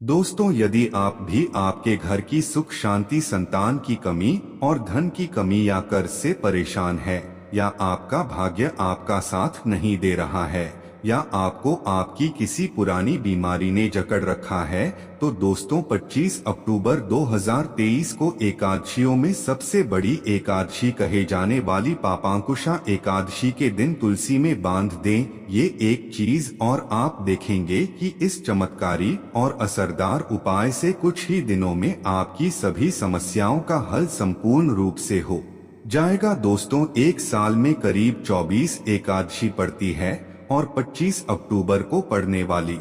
दोस्तों, यदि आप भी आपके घर की सुख शांति, संतान की कमी और धन की कमी या कर्ज से परेशान है, या आपका भाग्य आपका साथ नहीं दे रहा है, या आपको आपकी किसी पुरानी बीमारी ने जकड़ रखा है, तो दोस्तों 25 अक्टूबर 2023 को एकादशियों में सबसे बड़ी एकादशी कहे जाने वाली पापांकुशा एकादशी के दिन तुलसी में बांध दें ये एक चीज, और आप देखेंगे कि इस चमत्कारी और असरदार उपाय से कुछ ही दिनों में आपकी सभी समस्याओं का हल संपूर्ण रूप से हो जाएगा। दोस्तों, एक साल में करीब 24 एकादशी पड़ती है और 25 अक्टूबर को पड़ने वाली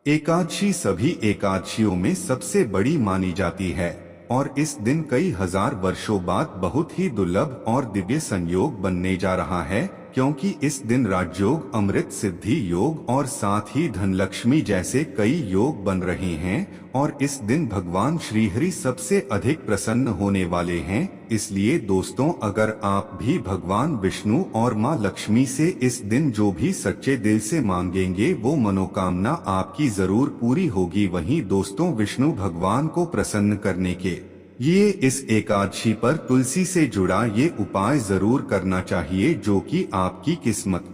एकादशी सभी एकादशियों में सबसे बड़ी मानी जाती है, और इस दिन कई हजार वर्षों बाद बहुत ही दुर्लभ और दिव्य संयोग बनने जा रहा है, क्योंकि इस दिन राजयोग, अमृत सिद्धि योग और साथ ही धनलक्ष्मी जैसे कई योग बन रहे हैं, और इस दिन भगवान श्रीहरि सबसे अधिक प्रसन्न होने वाले हैं। इसलिए दोस्तों, अगर आप भी भगवान विष्णु और माँ लक्ष्मी से इस दिन जो भी सच्चे दिल से मांगेंगे वो मनोकामना आपकी जरूर पूरी होगी। वहीं दोस्तों, विष्णु भगवान को प्रसन्न करने के ये इस एकादशी पर तुलसी से जुड़ा ये उपाय जरूर करना चाहिए, जो कि आपकी किस्मत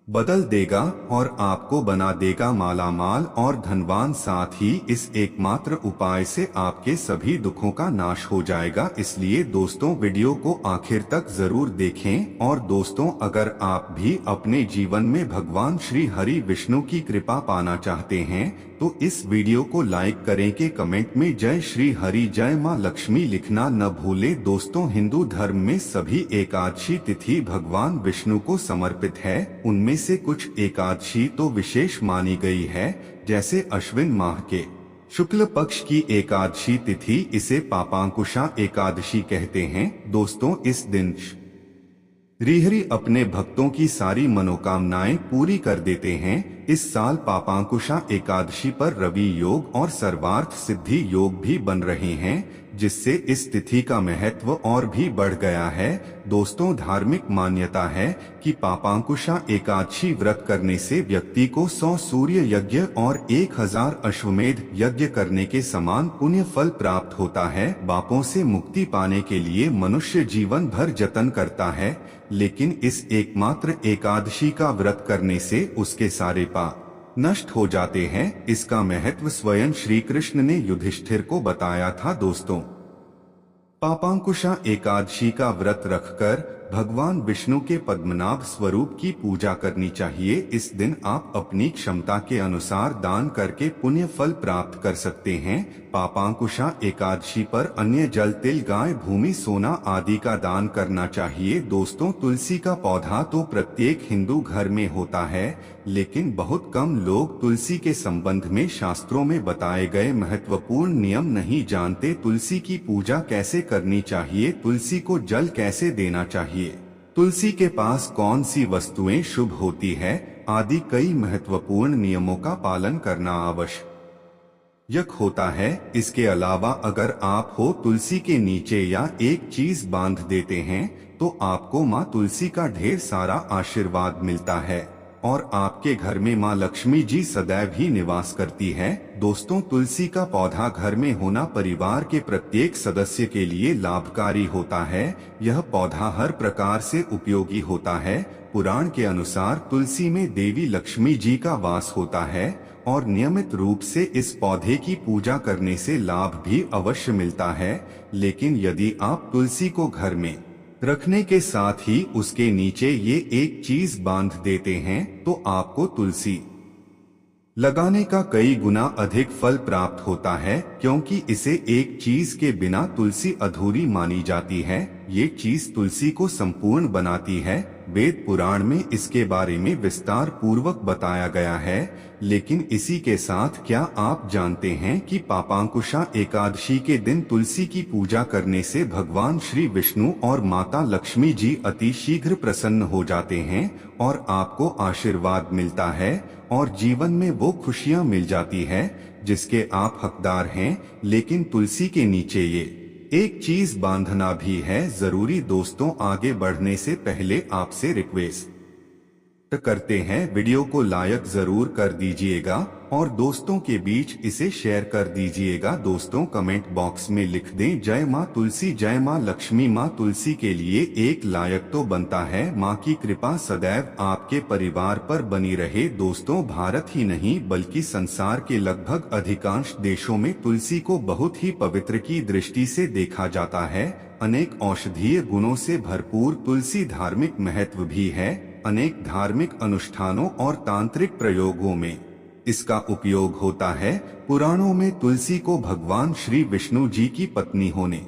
बदल देगा और आपको बना देगा मालामाल और धनवान। साथ ही इस एकमात्र उपाय से आपके सभी दुखों का नाश हो जाएगा। इसलिए दोस्तों, वीडियो को आखिर तक जरूर देखें। और दोस्तों, अगर आप भी अपने जीवन में भगवान श्री हरि विष्णु की कृपा पाना चाहते हैं तो इस वीडियो को लाइक करें के कमेंट में जय श्री हरि, जय माँ लक्ष्मी लिखना न भूलें। दोस्तों, हिंदू धर्म में सभी एकादशी तिथि भगवान विष्णु को समर्पित है। उनमें से कुछ एकादशी तो विशेष मानी गई है, जैसे अश्विन माह के शुक्ल पक्ष की एकादशी तिथि, इसे पापांकुशा एकादशी कहते हैं। दोस्तों, इस दिन श्रीहरि अपने भक्तों की सारी मनोकामनाएं पूरी कर देते हैं। इस साल पापांकुशा एकादशी पर रवि योग और सर्वार्थ सिद्धि योग भी बन रहे हैं, जिससे इस तिथि का महत्व और भी बढ़ गया है। दोस्तों, धार्मिक मान्यता है कि पापांकुशा एकादशी व्रत करने से व्यक्ति को 100 सूर्य यज्ञ और 1000 अश्वमेध यज्ञ करने के समान पुण्य फल प्राप्त होता है। पापों से मुक्ति पाने के लिए मनुष्य जीवन भर जतन करता है, लेकिन इस एकमात्र एकादशी का व्रत करने से उसके सारे पाप नष्ट हो जाते हैं। इसका महत्व स्वयं श्री कृष्ण ने युधिष्ठिर को बताया था। दोस्तों, पापांकुशा एकादशी का व्रत रखकर भगवान विष्णु के पद्मनाभ स्वरूप की पूजा करनी चाहिए। इस दिन आप अपनी क्षमता के अनुसार दान करके पुण्य फल प्राप्त कर सकते हैं। पापांकुशा एकादशी पर अन्य जल, तिल, गाय, भूमि, सोना आदि का दान करना चाहिए। दोस्तों, तुलसी का पौधा तो प्रत्येक हिंदू घर में होता है, लेकिन बहुत कम लोग तुलसी के संबंध में शास्त्रों में बताए गए महत्वपूर्ण नियम नहीं जानते। तुलसी की पूजा कैसे करनी चाहिए, तुलसी को जल कैसे देना चाहिए, तुलसी के पास कौन सी वस्तुएं शुभ होती है आदि कई महत्वपूर्ण नियमों का पालन करना आवश्यक होता है। इसके अलावा अगर आप हो तुलसी के नीचे या एक चीज बांध देते हैं तो आपको माँ तुलसी का ढेर सारा आशीर्वाद मिलता है और आपके घर में माँ लक्ष्मी जी सदैव ही निवास करती है। दोस्तों, तुलसी का पौधा घर में होना परिवार के प्रत्येक सदस्य के लिए लाभकारी होता है। यह पौधा हर प्रकार से उपयोगी होता है। पुराण के अनुसार तुलसी में देवी लक्ष्मी जी का वास होता है और नियमित रूप से इस पौधे की पूजा करने से लाभ भी अवश्य मिलता है। लेकिन यदि आप तुलसी को घर में रखने के साथ ही उसके नीचे ये एक चीज बांध देते हैं तो आपको तुलसी लगाने का कई गुना अधिक फल प्राप्त होता है, क्योंकि इसे एक चीज के बिना तुलसी अधूरी मानी जाती है। ये चीज तुलसी को संपूर्ण बनाती है। वेद पुराण में इसके बारे में विस्तार पूर्वक बताया गया है। लेकिन इसी के साथ क्या आप जानते हैं कि पापांकुशा एकादशी के दिन तुलसी की पूजा करने से भगवान श्री विष्णु और माता लक्ष्मी जी अति शीघ्र प्रसन्न हो जाते हैं और आपको आशीर्वाद मिलता है और जीवन में वो खुशियां मिल जाती है जिसके आप हकदार हैं। लेकिन तुलसी के नीचे ये एक चीज बांधना भी है जरूरी। दोस्तों, आगे बढ़ने से पहले आपसे रिक्वेस्ट करते हैं, वीडियो को लाइक जरूर कर दीजिएगा और दोस्तों के बीच इसे शेयर कर दीजिएगा। दोस्तों कमेंट बॉक्स में लिख दें जय माँ तुलसी, जय माँ लक्ष्मी। माँ तुलसी के लिए एक लायक तो बनता है। माँ की कृपा सदैव आपके परिवार पर बनी रहे। दोस्तों भारत ही नहीं बल्कि संसार के लगभग अधिकांश देशों में तुलसी को बहुत ही पवित्र की दृष्टि से देखा जाता है। अनेक औषधीय गुणों से भरपूर तुलसी धार्मिक महत्व भी है। अनेक धार्मिक अनुष्ठानों और तांत्रिक प्रयोगों में इसका उपयोग होता है। पुराणों में तुलसी को भगवान श्री विष्णु जी की पत्नी होने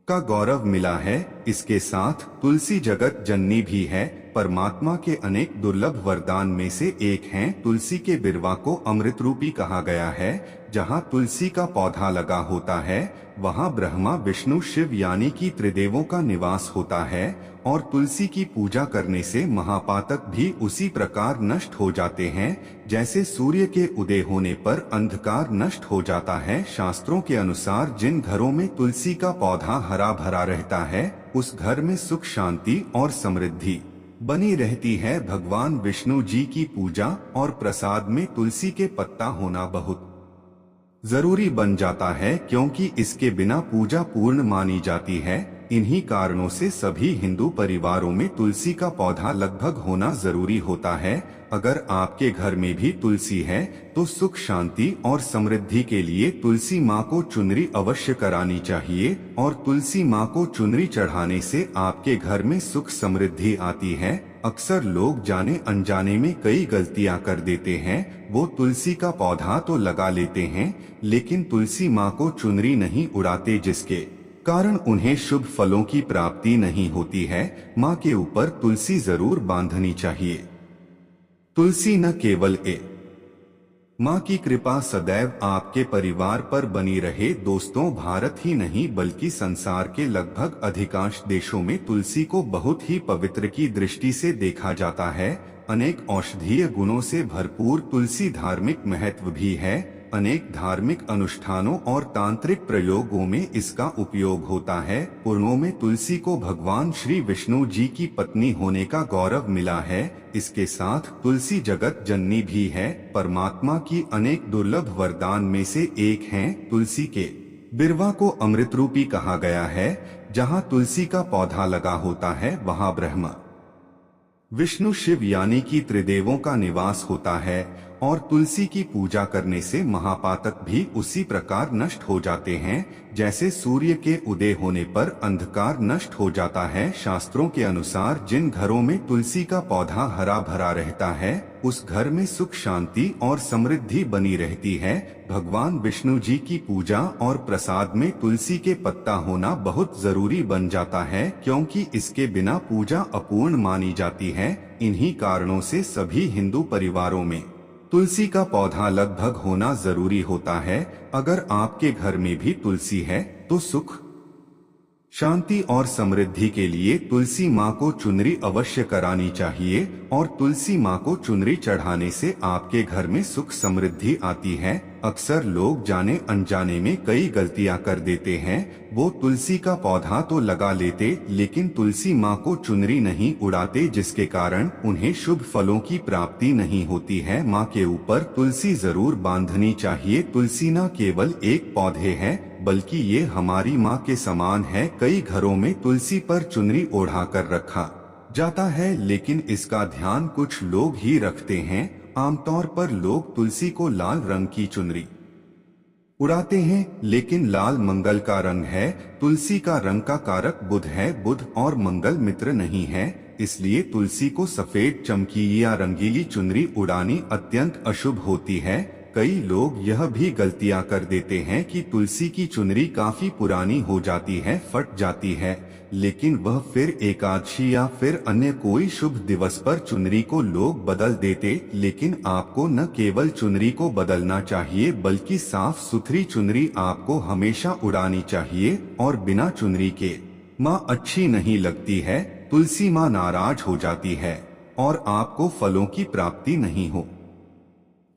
का गौरव मिला है। इसके साथ तुलसी जगत जननी भी है। परमात्मा के अनेक दुर्लभ वरदान में से एक हैं। तुलसी के बिरवा को अमृत रूपी कहा गया है। जहाँ तुलसी का पौधा लगा होता है वहाँ ब्रह्मा विष्णु शिव यानी कि त्रिदेवों का निवास होता है और तुलसी की पूजा करने से महापातक भी उसी प्रकार नष्ट हो जाते हैं जैसे सूर्य के उदय होने पर अंधकार नष्ट हो जाता है। शास्त्रों के अनुसार जिन घरों में तुलसी का पौधा हरा भरा रहता है उस घर में सुख शांति और समृद्धि बनी रहती है। भगवान विष्णु जी की पूजा और प्रसाद में तुलसी के पत्ता होना बहुत जरूरी बन जाता है क्योंकि इसके बिना पूजा पूर्ण मानी जाती है। इन्हीं कारणों से सभी हिंदू परिवारों में तुलसी का पौधा लगभग होना जरूरी होता है। अगर आपके घर में भी तुलसी है तो सुख शांति और समृद्धि के लिए तुलसी माँ को चुनरी अवश्य करानी चाहिए और तुलसी माँ को चुनरी चढ़ाने से आपके घर में सुख समृद्धि आती है। अक्सर लोग जाने अनजाने में कई गलतियां कर देते हैं। वो तुलसी का पौधा तो लगा लेते हैं लेकिन तुलसी माँ को चुनरी नहीं उड़ाते जिसके कारण उन्हें शुभ फलों की प्राप्ति नहीं होती है। माँ के ऊपर तुलसी जरूर बांधनी चाहिए। तुलसी न केवल माँ की कृपा सदैव आपके परिवार पर बनी रहे। दोस्तों भारत ही नहीं बल्कि संसार के लगभग अधिकांश देशों में तुलसी को बहुत ही पवित्र की दृष्टि से देखा जाता है। अनेक औषधीय गुणों से भरपूर तुलसी धार्मिक महत्व भी है। अनेक धार्मिक अनुष्ठानों और तांत्रिक प्रयोगों में इसका उपयोग होता है। पुराणों में तुलसी को भगवान श्री विष्णु जी की पत्नी होने का गौरव मिला है। इसके साथ तुलसी जगत जननी भी है। परमात्मा की अनेक दुर्लभ वरदान में से एक हैं। तुलसी के बिरवा को अमृत रूपी कहा गया है। जहाँ तुलसी का पौधा लगा होता है वहाँ ब्रह्मा विष्णु शिव यानी कि त्रिदेवों का निवास होता है और तुलसी की पूजा करने से महापातक भी उसी प्रकार नष्ट हो जाते हैं जैसे सूर्य के उदय होने पर अंधकार नष्ट हो जाता है। शास्त्रों के अनुसार जिन घरों में तुलसी का पौधा हरा भरा रहता है उस घर में सुख शांति और समृद्धि बनी रहती है। भगवान विष्णु जी की पूजा और प्रसाद में तुलसी के पत्ता होना बहुत जरूरी बन जाता है क्योंकि इसके बिना पूजा अपूर्ण मानी जाती है। इन्हीं कारणों से सभी हिंदू परिवारों में तुलसी का पौधा लगभग होना जरूरी होता है। अगर आपके घर में भी तुलसी है तो सुख शांति और समृद्धि के लिए तुलसी माँ को चुनरी अवश्य करानी चाहिए और तुलसी माँ को चुनरी चढ़ाने से आपके घर में सुख समृद्धि आती है। अक्सर लोग जाने अनजाने में कई गलतियां कर देते हैं। वो तुलसी का पौधा तो लगा लेते लेकिन तुलसी माँ को चुनरी नहीं उड़ाते जिसके कारण उन्हें शुभ फलों की प्राप्ति नहीं होती है। माँ के ऊपर तुलसी जरूर बांधनी चाहिए। तुलसी न केवल एक पौधे है बल्कि ये हमारी माँ के समान है। कई घरों में तुलसी पर चुनरी ओढ़ा कर रखा जाता है लेकिन इसका ध्यान कुछ लोग ही रखते हैं। आमतौर पर लोग तुलसी को लाल रंग की चुनरी उड़ाते हैं लेकिन लाल मंगल का रंग है। तुलसी का रंग का कारक बुध है। बुध और मंगल मित्र नहीं है, इसलिए तुलसी को सफेद चमकीली या रंगीली चुनरी उड़ानी अत्यंत अशुभ होती है। कई लोग यह भी गलतियां कर देते हैं कि तुलसी की चुनरी काफी पुरानी हो जाती है, फट जाती है, लेकिन वह फिर एकादशी या फिर अन्य कोई शुभ दिवस पर चुनरी को लोग बदल देते। लेकिन आपको न केवल चुनरी को बदलना चाहिए बल्कि साफ सुथरी चुनरी आपको हमेशा उड़ानी चाहिए और बिना चुनरी के माँ अच्छी नहीं लगती है। तुलसी माँ नाराज हो जाती है और आपको फलों की प्राप्ति नहीं हो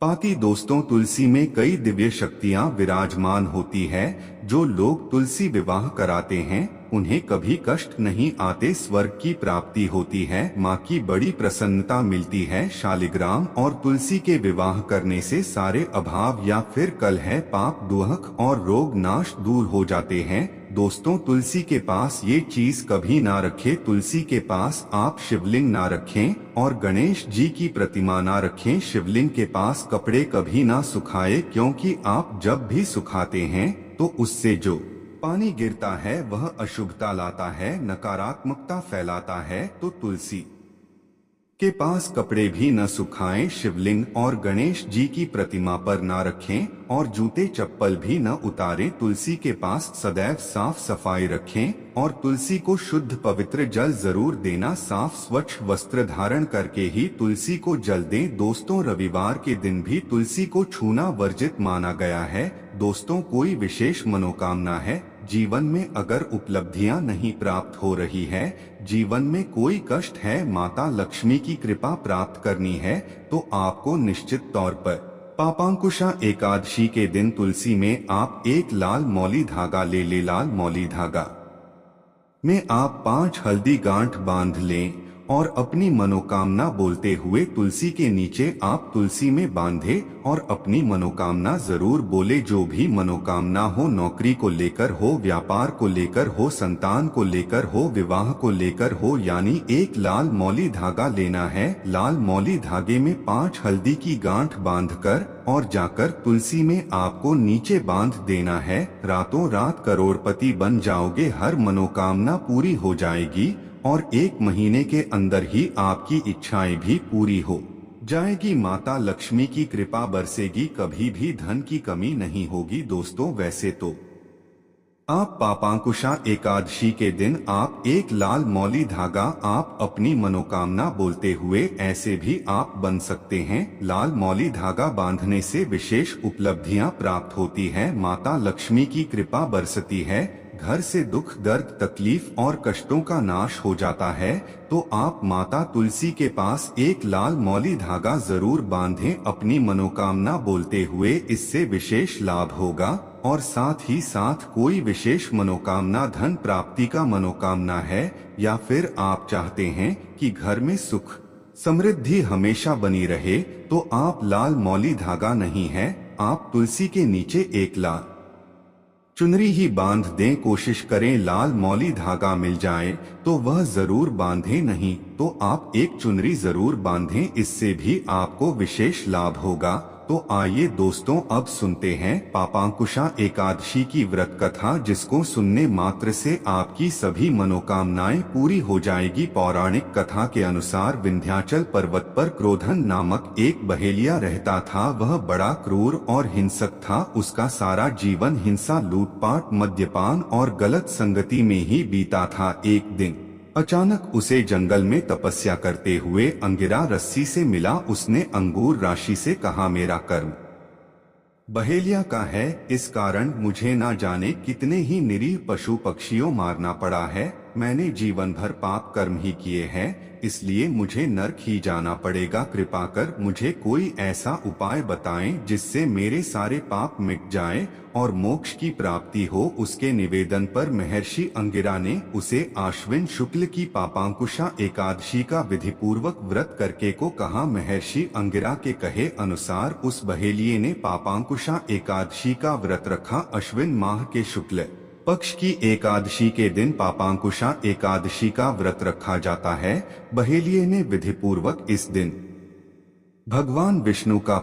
पाती। दोस्तों तुलसी में कई दिव्य शक्तियां विराजमान होती है। जो लोग तुलसी विवाह कराते हैं उन्हें कभी कष्ट नहीं आते, स्वर्ग की प्राप्ति होती है, माँ की बड़ी प्रसन्नता मिलती है। शालिग्राम और तुलसी के विवाह करने से सारे अभाव या फिर कलह, पाप, दुख और रोग नाश दूर हो जाते हैं। दोस्तों, तुलसी के पास ये चीज कभी ना रखें। तुलसी के पास आप शिवलिंग ना रखें और गणेश जी की प्रतिमा ना रखें। शिवलिंग के पास कपड़े कभी ना सुखाए, क्योंकि आप जब भी सुखाते हैं तो उससे जो पानी गिरता है वह अशुभता लाता है, नकारात्मकता फैलाता है। तो तुलसी के पास कपड़े भी न सुखाएं, शिवलिंग और गणेश जी की प्रतिमा पर ना रखें और जूते चप्पल भी न उतारें। तुलसी के पास सदैव साफ सफाई रखें और तुलसी को शुद्ध पवित्र जल जरूर देना। साफ स्वच्छ वस्त्र धारण करके ही तुलसी को जल दें। दोस्तों, रविवार के दिन भी तुलसी को छूना वर्जित माना गया है। दोस्तों, कोई विशेष मनोकामना है, जीवन में अगर उपलब्धियां नहीं प्राप्त हो रही है, जीवन में कोई कष्ट है, माता लक्ष्मी की कृपा प्राप्त करनी है, तो आपको निश्चित तौर पर पापांकुशा एकादशी के दिन तुलसी में आप एक लाल मौली धागा ले लाल मौली धागा में आप 5 हल्दी गांठ बांध लें और अपनी मनोकामना बोलते हुए तुलसी के नीचे आप तुलसी में बांधे और अपनी मनोकामना जरूर बोले। जो भी मनोकामना हो, नौकरी को लेकर हो, व्यापार को लेकर हो, संतान को लेकर हो, विवाह को लेकर हो, यानी एक लाल मौली धागा लेना है। लाल मौली धागे में 5 हल्दी की गांठ बांधकर और जाकर तुलसी में आपको नीचे बांध देना है। रातों रात करोड़पति बन जाओगे, हर मनोकामना पूरी हो जाएगी और 1 महीने के अंदर ही आपकी इच्छाएं भी पूरी हो जाएगी। माता लक्ष्मी की कृपा बरसेगी, कभी भी धन की कमी नहीं होगी। दोस्तों, वैसे तो आप पापांकुशा एकादशी के दिन आप एक लाल मौली धागा आप अपनी मनोकामना बोलते हुए ऐसे भी आप बन सकते हैं। लाल मौली धागा बांधने से विशेष उपलब्धियां प्राप्त होती है, माता लक्ष्मी की कृपा बरसती है, घर से दुख, दर्द, तकलीफ और कष्टों का नाश हो जाता है। तो आप माता तुलसी के पास एक लाल मौली धागा जरूर बांधें अपनी मनोकामना बोलते हुए, इससे विशेष लाभ होगा। और साथ ही साथ कोई विशेष मनोकामना, धन प्राप्ति का मनोकामना है, या फिर आप चाहते हैं कि घर में सुख समृद्धि हमेशा बनी रहे, तो आप लाल मौली धागा नहीं है, आप तुलसी के नीचे एक लाल चुनरी ही बांध दें। कोशिश करें लाल मौली धागा मिल जाए तो वह जरूर बांधें, नहीं तो आप एक चुनरी जरूर बांधें, इससे भी आपको विशेष लाभ होगा। तो आइए दोस्तों, अब सुनते हैं पापांकुशा एकादशी की व्रत कथा, जिसको सुनने मात्र से आपकी सभी मनोकामनाएं पूरी हो जाएगी। पौराणिक कथा के अनुसार विंध्याचल पर्वत पर क्रोधन नामक एक बहेलिया रहता था। वह बड़ा क्रूर और हिंसक था। उसका सारा जीवन हिंसा, लूटपाट, मद्यपान और गलत संगति में ही बीता था। एक दिन अचानक उसे जंगल में तपस्या करते हुए अंगिरा रस्सी से मिला। उसने अंगूर राशि से कहा, मेरा कर्म बहेलिया का है, इस कारण मुझे ना जाने कितने ही निरीह पशु पक्षियों मारना पड़ा है। मैंने जीवन भर पाप कर्म ही किए हैं, इसलिए मुझे नरक ही जाना पड़ेगा। कृपा कर मुझे कोई ऐसा उपाय बताएं जिससे मेरे सारे पाप मिट जाएं और मोक्ष की प्राप्ति हो। उसके निवेदन पर महर्षि अंगिरा ने उसे आश्विन शुक्ल की पापांकुशा एकादशी का विधि पूर्वक व्रत करके को कहा। महर्षि अंगिरा के कहे अनुसार उस बहेलिये ने पापांकुशा एकादशी का व्रत रखा। अश्विन माह के शुक्ल पक्ष की एकादशी के दिन पापांकुशा एकादशी का व्रत रखा जाता है। बहेलिये ने विधि पूर्वक इस दिन भगवान विष्णु का